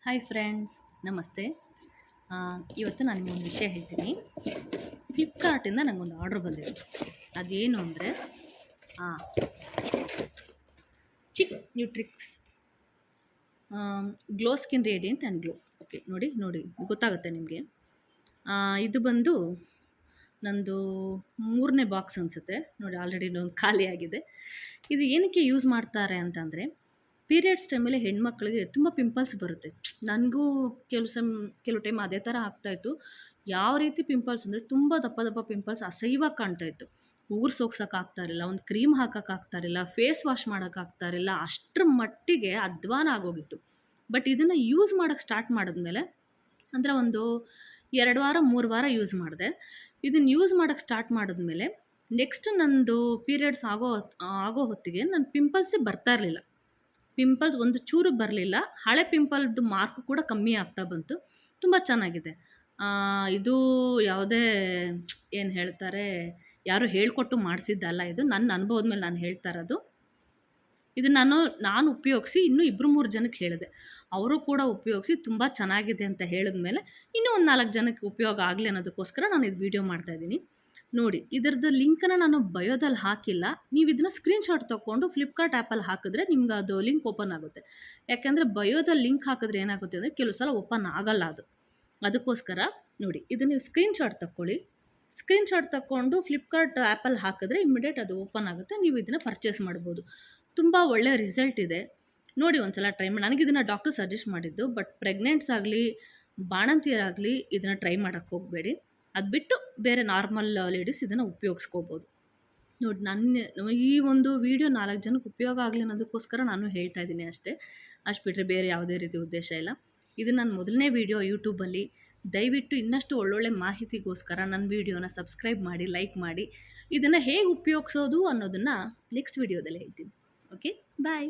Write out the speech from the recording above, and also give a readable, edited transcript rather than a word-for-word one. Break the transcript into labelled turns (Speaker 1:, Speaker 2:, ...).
Speaker 1: Hi friends, ನಮಸ್ತೆ. ಇವತ್ತು ನಾನು ನಿಮಗೊಂದು ವಿಷಯ ಹೇಳ್ತೀನಿ. ಫ್ಲಿಪ್ಕಾರ್ಟಿಂದ ನನಗೊಂದು ಆರ್ಡ್ರ್ ಬಂದಿದೆ. ಅದೇನು ಅಂದರೆ Chicnutrix glow skin radiant and glow. Okay, ನೋಡಿ ಗೊತ್ತಾಗುತ್ತೆ ನಿಮಗೆ. ಇದು ಬಂದು ನಂದು 3ನೇ ಬಾಕ್ಸ್ ಅನಿಸುತ್ತೆ. ನೋಡಿ, ಆಲ್ರೆಡಿ ಒಂದು ಖಾಲಿ ಆಗಿದೆ. ಇದು ಏನಕ್ಕೆ ಯೂಸ್ ಮಾಡ್ತಾರೆ ಅಂತಂದರೆ, ಪೀರಿಯಡ್ಸ್ ಟೈಮಲ್ಲಿ ಹೆಣ್ಮಕ್ಳಿಗೆ ತುಂಬ ಪಿಂಪಲ್ಸ್ ಬರುತ್ತೆ. ನನಗೂ ಕೆಲವು ಟೈಮ್ ಅದೇ ಥರ ಆಗ್ತಾಯಿತ್ತು. ಯಾವ ರೀತಿ ಪಿಂಪಲ್ಸ್ ಅಂದರೆ ತುಂಬ ದಪ್ಪ ದಪ್ಪ ಪಿಂಪಲ್ಸ್ ಅಸಹ್ಯವಾಗಿ ಕಾಣ್ತಾಯಿತ್ತು. ಉಗುರು ಸೋಗ್ಸೋಕ್ಕಾಗ್ತಾಯಿರಲಿಲ್ಲ, ಒಂದು ಕ್ರೀಮ್ ಹಾಕೋಕ್ಕಾಗ್ತಾಯಿರಲಿಲ್ಲ, ಫೇಸ್ ವಾಶ್ ಮಾಡೋಕ್ಕಾಗ್ತಾಯಿರಲಿಲ್ಲ. ಅಷ್ಟರ ಮಟ್ಟಿಗೆ ಅಧ್ವಾನ ಆಗೋಗಿತ್ತು. ಬಟ್ ಇದನ್ನು ಯೂಸ್ ಮಾಡೋಕ್ಕೆ ಸ್ಟಾರ್ಟ್ ಮಾಡಿದ್ಮೇಲೆ, ಅಂದರೆ ಒಂದು 2 ವಾರ 3 ವಾರ ಯೂಸ್ ಮಾಡಿದೆ. ಇದನ್ನು ಯೂಸ್ ಮಾಡೋಕ್ಕೆ ಸ್ಟಾರ್ಟ್ ಮಾಡಿದ್ಮೇಲೆ ನೆಕ್ಸ್ಟ್ ನಂದು ಪೀರಿಯಡ್ಸ್ ಆಗೋ ಹೊತ್ತಿಗೆ ನನ್ನ ಪಿಂಪಲ್ಸೇ ಬರ್ತಾ ಇರಲಿಲ್ಲ. ಪಿಂಪಲ್ಸ್ ಒಂದು ಚೂರು ಬರಲಿಲ್ಲ. ಹಳೆ ಪಿಂಪಲ್ದು ಮಾರ್ಕ್ ಕೂಡ ಕಮ್ಮಿ ಆಗ್ತಾ ಬಂತು. ತುಂಬ ಚೆನ್ನಾಗಿದೆ. ಇದು ಯಾವುದೇ ಏನು ಹೇಳ್ತಾರೆ, ಯಾರು ಹೇಳಿಕೊಟ್ಟು ಮಾಡಿಸಿದ್ದಲ್ಲ. ಇದು ನನ್ನ ಅನುಭವದ ಮೇಲೆ ನಾನು ಹೇಳ್ತಾ ಇರೋದು. ಇದು ನಾನು ಉಪಯೋಗಿಸಿ ಇನ್ನೂ 2-3 ಜನಕ್ಕೆ ಹೇಳಿದೆ. ಅವರು ಕೂಡ ಉಪಯೋಗಿಸಿ ತುಂಬ ಚೆನ್ನಾಗಿದೆ ಅಂತ ಹೇಳಿದ್ಮೇಲೆ ಇನ್ನೂ ಒಂದು 4 ಜನಕ್ಕೆ ಉಪಯೋಗ ಆಗಲಿ ಅನ್ನೋದಕ್ಕೋಸ್ಕರ ನಾನು ಇದು ವೀಡಿಯೋ ಮಾಡ್ತಾಯಿದ್ದೀನಿ. ನೋಡಿ, ಇದರದ್ದು ಲಿಂಕನ್ನು ನಾನು ಬಯೋದಲ್ಲಿ ಹಾಕಿಲ್ಲ. ನೀವು ಇದನ್ನು ಸ್ಕ್ರೀನ್ಶಾಟ್ ತೊಗೊಂಡು ಫ್ಲಿಪ್ಕಾರ್ಟ್ ಆ್ಯಪಲ್ಲಿ ಹಾಕಿದ್ರೆ ನಿಮ್ಗೆ ಅದು ಲಿಂಕ್ ಓಪನ್ ಆಗುತ್ತೆ. ಯಾಕೆಂದರೆ ಬಯೋದಲ್ಲಿ ಲಿಂಕ್ ಹಾಕಿದ್ರೆ ಏನಾಗುತ್ತೆ ಅಂದರೆ ಕೆಲವು ಸಲ ಓಪನ್ ಆಗಲ್ಲ ಅದು. ಅದಕ್ಕೋಸ್ಕರ ನೋಡಿ, ಇದನ್ನು ನೀವು ಸ್ಕ್ರೀನ್ಶಾಟ್ ತಗೊಳ್ಳಿ. ಸ್ಕ್ರೀನ್ಶಾಟ್ ತಗೊಂಡು ಫ್ಲಿಪ್ಕಾರ್ಟ್ ಆ್ಯಪಲ್ಲಿ ಹಾಕಿದ್ರೆ ಇಮ್ಮಿಡಿಯೇಟ್ ಅದು ಓಪನ್ ಆಗುತ್ತೆ. ನೀವು ಇದನ್ನು ಪರ್ಚೇಸ್ ಮಾಡ್ಬೋದು. ತುಂಬ ಒಳ್ಳೆಯ ರಿಸಲ್ಟ್ ಇದೆ. ನೋಡಿ, ಒಂದು ಸಲ ಟ್ರೈ ಮಾಡಿ. ನನಗಿದನ್ನು ಡಾಕ್ಟ್ರು ಸಜೆಸ್ಟ್ ಮಾಡಿದ್ದು. ಬಟ್ ಪ್ರೆಗ್ನೆಂಟ್ಸ್ ಆಗಲಿ ಬಾಣಂತಿಯರಾಗಲಿ ಇದನ್ನು ಟ್ರೈ ಮಾಡೋಕ್ಕೆ ಹೋಗಬೇಡಿ. ಅದು ಬಿಟ್ಟು ಬೇರೆ ನಾರ್ಮಲ್ ಲೇಡೀಸ್ ಇದನ್ನು ಉಪಯೋಗಿಸ್ಕೋಬೋದು. ನೋಡಿ, ಈ ಒಂದು ವಿಡಿಯೋ 4 ಜನಕ್ಕೆ ಉಪಯೋಗ ಆಗಲಿ ಅನ್ನೋದಕ್ಕೋಸ್ಕರ ನಾನು ಹೇಳ್ತಾ ಇದ್ದೀನಿ ಅಷ್ಟೇ. ಅಷ್ಟು ಬಿಟ್ಟರೆ ಬೇರೆ ಯಾವುದೇ ರೀತಿ ಉದ್ದೇಶ ಇಲ್ಲ. ಇದು ನನ್ನ ಮೊದಲನೇ ವಿಡಿಯೋ ಯೂಟ್ಯೂಬಲ್ಲಿ. ದಯವಿಟ್ಟು ಇನ್ನಷ್ಟು ಒಳ್ಳೊಳ್ಳೆ ಮಾಹಿತಿಗೋಸ್ಕರ ನನ್ನ ವಿಡಿಯೋನ ಸಬ್ಸ್ಕ್ರೈಬ್ ಮಾಡಿ, ಲೈಕ್ ಮಾಡಿ. ಇದನ್ನು ಹೇಗೆ ಉಪಯೋಗಿಸೋದು ಅನ್ನೋದನ್ನು ನೆಕ್ಸ್ಟ್ ವಿಡಿಯೋದಲ್ಲಿ ಹೇಳ್ತೀನಿ. ಓಕೆ, ಬಾಯ್.